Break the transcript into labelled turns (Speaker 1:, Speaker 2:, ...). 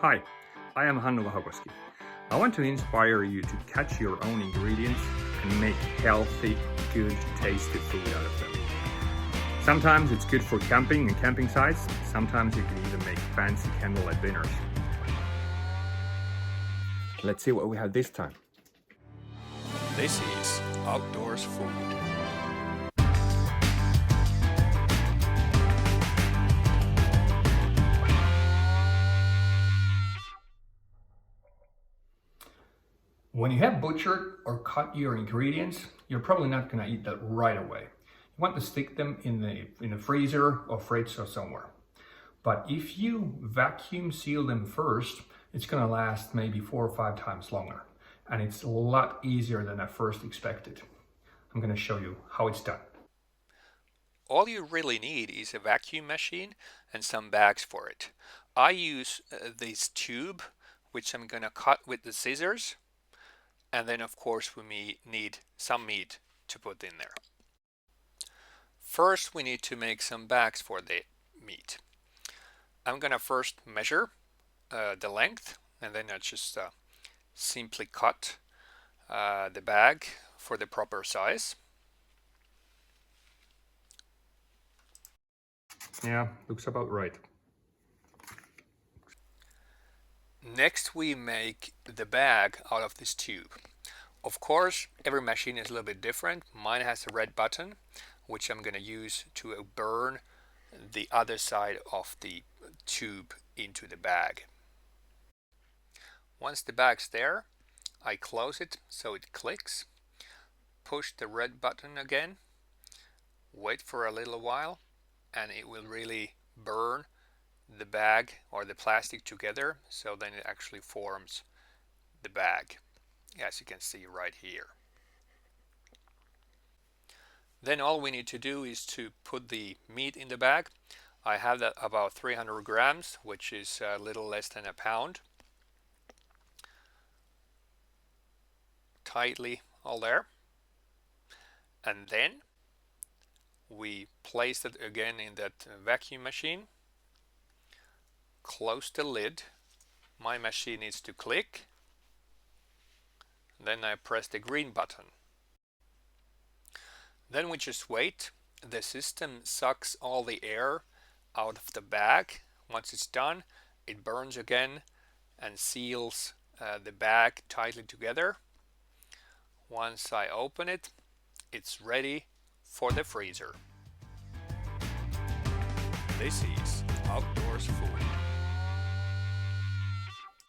Speaker 1: Hi, I am Hannu Vahakoski. I want to inspire you to catch your own ingredients and make healthy, good, tasty food out of them. Sometimes it's good for camping and camping sites. Sometimes you can even make fancy candlelit dinners. Let's see what we have this time.
Speaker 2: This is outdoors food.
Speaker 1: When you have butchered or cut your ingredients, you're probably not going to eat that right away. You want to stick them in the freezer or fridge or somewhere. But if you vacuum seal them first, it's going to last maybe 4 or 5 times longer. And it's a lot easier than I first expected. I'm going to show you how it's done.
Speaker 2: All you really need is a vacuum machine and some bags for it. I use this tube, which I'm going to cut with the scissors. And then of course we need some meat to put in there. First we need to make some bags for the meat. I'm gonna first measure the length, and then I just simply cut the bag for the proper size.
Speaker 1: Yeah, looks about right.
Speaker 2: Next we make the bag out of this tube. Of course, every machine is a little bit different. Mine has a red button, which I'm going to use to burn the other side of the tube into the bag. Once the bag's there, I close it so it clicks, push the red button again, wait for a little while, and it will really burn the bag or the plastic together, so then it actually forms the bag, as you can see right here. Then all we need to do is to put the meat in the bag. I have that about 300 grams, which is a little less than a pound. Tightly all there. And then we place it again in that vacuum machine. Close the lid. My machine needs to click. Then I press the green button. Then we just wait. The system sucks all the air out of the bag. Once it's done, it burns again and seals the bag tightly together. Once I open it, it's ready for the freezer. This is outdoors food.